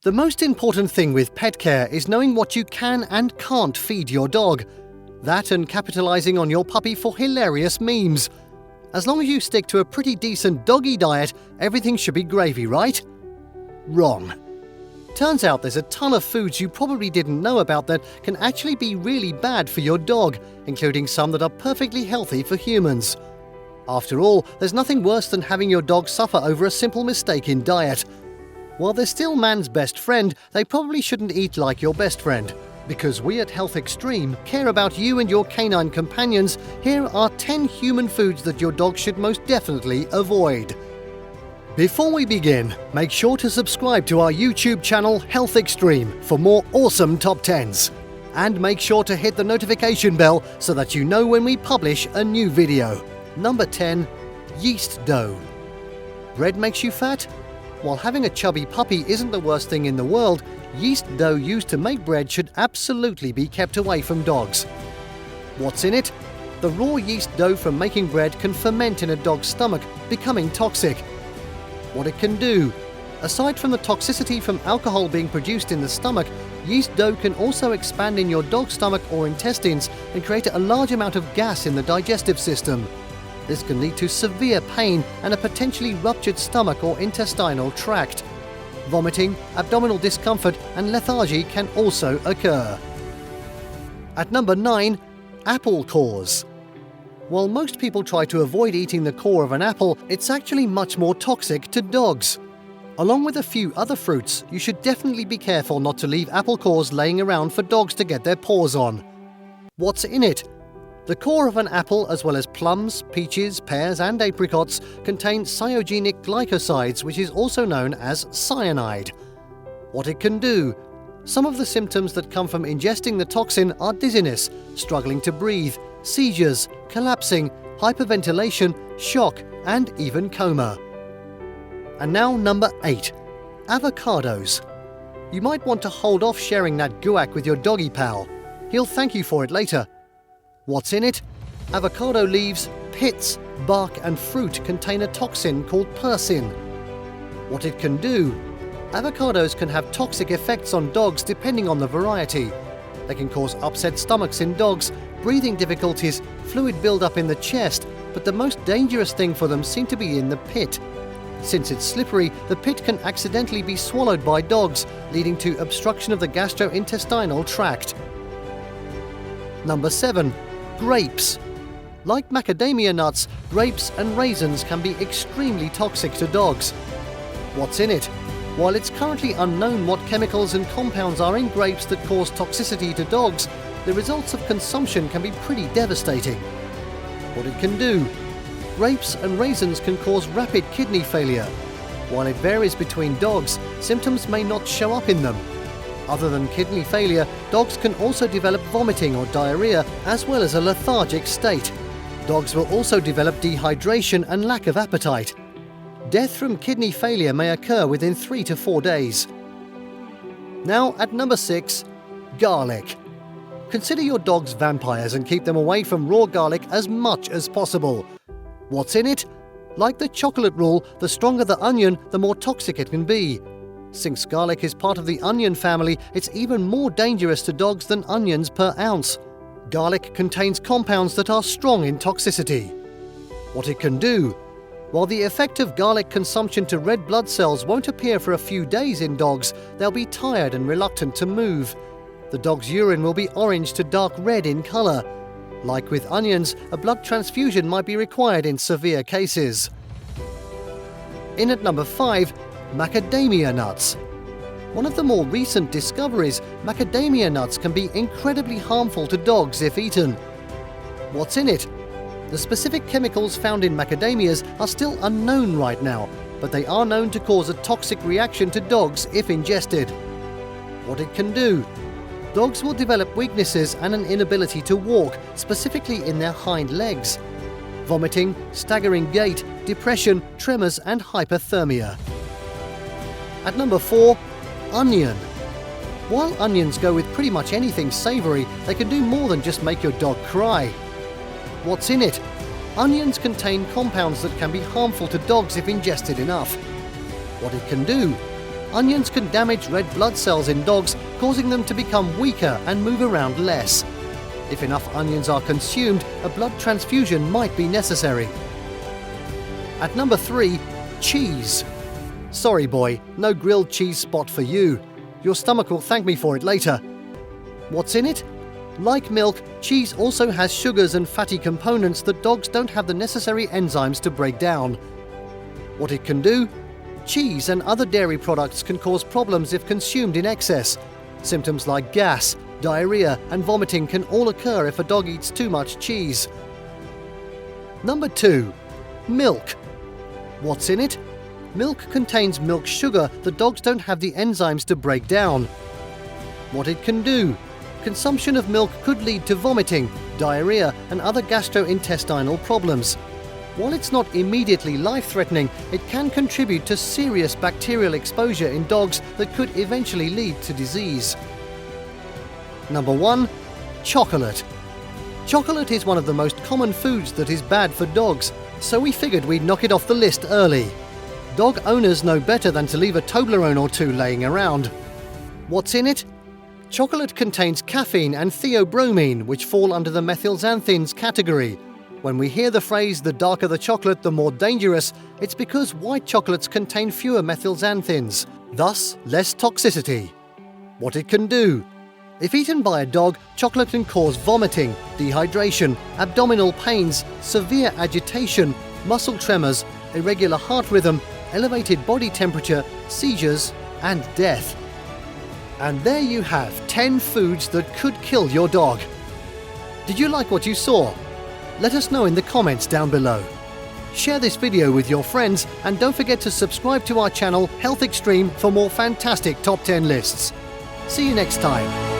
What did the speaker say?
The most important thing with pet care is knowing what you can and can't feed your dog. That and capitalizing on your puppy for hilarious memes. As long as you stick to a pretty decent doggy diet, everything should be gravy, right? Wrong. Turns out there's a ton of foods you probably didn't know about that can actually be really bad for your dog, including some that are perfectly healthy for humans. After all, there's nothing worse than having your dog suffer over a simple mistake in diet. While they're still man's best friend, they probably shouldn't eat like your best friend. Because we at Health Xtreme care about you and your canine companions, here are 10 human foods that your dog should most definitely avoid. Before we begin, make sure to subscribe to our YouTube channel Health Xtreme for more awesome top 10s. And make sure to hit the notification bell so that you know when we publish a new video. Number 10. Yeast dough. Bread makes you fat? While having a chubby puppy isn't the worst thing in the world, yeast dough used to make bread should absolutely be kept away from dogs. What's in it? The raw yeast dough from making bread can ferment in a dog's stomach, becoming toxic. What it can do? Aside from the toxicity from alcohol being produced in the stomach, yeast dough can also expand in your dog's stomach or intestines and create a large amount of gas in the digestive system. This can lead to severe pain and a potentially ruptured stomach or intestinal tract. Vomiting, abdominal discomfort, and lethargy can also occur. At number 9, apple cores. While most people try to avoid eating the core of an apple, it's actually much more toxic to dogs. Along with a few other fruits, you should definitely be careful not to leave apple cores laying around for dogs to get their paws on. What's in it? The core of an apple, as well as plums, peaches, pears, and apricots, contain cyanogenic glycosides, which is also known as cyanide. What it can do? Some of the symptoms that come from ingesting the toxin are dizziness, struggling to breathe, seizures, collapsing, hyperventilation, shock, and even coma. And now number 8. Avocados. You might want to hold off sharing that guac with your doggy pal. He'll thank you for it later. What's in it? Avocado leaves, pits, bark, and fruit contain a toxin called persin. What it can do? Avocados can have toxic effects on dogs depending on the variety. They can cause upset stomachs in dogs, breathing difficulties, fluid buildup in the chest, but the most dangerous thing for them seem to be in the pit. Since it's slippery, the pit can accidentally be swallowed by dogs, leading to obstruction of the gastrointestinal tract. Number 7. Grapes. Like macadamia nuts, grapes and raisins can be extremely toxic to dogs. What's in it? While it's currently unknown what chemicals and compounds are in grapes that cause toxicity to dogs, the results of consumption can be pretty devastating. What it can do? Grapes and raisins can cause rapid kidney failure. While it varies between dogs, symptoms may not show up in them. Other than kidney failure, dogs can also develop vomiting or diarrhea, as well as a lethargic state. Dogs will also develop dehydration and lack of appetite. Death from kidney failure may occur within 3 to 4 days. Now at number 6, garlic. Consider your dogs vampires and keep them away from raw garlic as much as possible. What's in it? Like the chocolate rule, the stronger the onion, the more toxic it can be. Since garlic is part of the onion family, it's even more dangerous to dogs than onions per ounce. Garlic contains compounds that are strong in toxicity. What it can do? While the effect of garlic consumption to red blood cells won't appear for a few days in dogs, they'll be tired and reluctant to move. The dog's urine will be orange to dark red in color. Like with onions, a blood transfusion might be required in severe cases. In at number 5, macadamia nuts. One of the more recent discoveries, macadamia nuts can be incredibly harmful to dogs if eaten. What's in it? The specific chemicals found in macadamias are still unknown right now, but they are known to cause a toxic reaction to dogs if ingested. What it can do? Dogs will develop weaknesses and an inability to walk, specifically in their hind legs. Vomiting, staggering gait, depression, tremors, and hyperthermia. At number 4, onion. While onions go with pretty much anything savory, they can do more than just make your dog cry. What's in it? Onions contain compounds that can be harmful to dogs if ingested enough. What it can do? onions can damage red blood cells in dogs, causing them to become weaker and move around less. If enough onions are consumed, a blood transfusion might be necessary. At number 3, cheese. Sorry boy, no grilled cheese spot for you. Your stomach will thank me for it later. What's in it? Like milk, cheese also has sugars and fatty components that dogs don't have the necessary enzymes to break down. What it can do? Cheese and other dairy products can cause problems if consumed in excess. Symptoms like gas, diarrhea, and vomiting can all occur if a dog eats too much cheese. Number 2. Milk. What's in it? Milk contains milk sugar that dogs don't have the enzymes to break down. What it can do? Consumption of milk could lead to vomiting, diarrhea, and other gastrointestinal problems. While it's not immediately life-threatening, it can contribute to serious bacterial exposure in dogs that could eventually lead to disease. Number 1. Chocolate. Chocolate is one of the most common foods that is bad for dogs, so we figured we'd knock it off the list early. Dog owners know better than to leave a Toblerone or two laying around. What's in it? Chocolate contains caffeine and theobromine, which fall under the methylxanthines category. When we hear the phrase, the darker the chocolate, the more dangerous, it's because white chocolates contain fewer methylxanthines, thus less toxicity. What it can do? If eaten by a dog, chocolate can cause vomiting, dehydration, abdominal pains, severe agitation, muscle tremors, irregular heart rhythm, elevated body temperature, seizures, and death. And there you have 10 foods that could kill your dog. Did you like what you saw? Let us know in the comments down below. Share this video with your friends and don't forget to subscribe to our channel Health Xtreme for more fantastic top 10 lists. See you next time.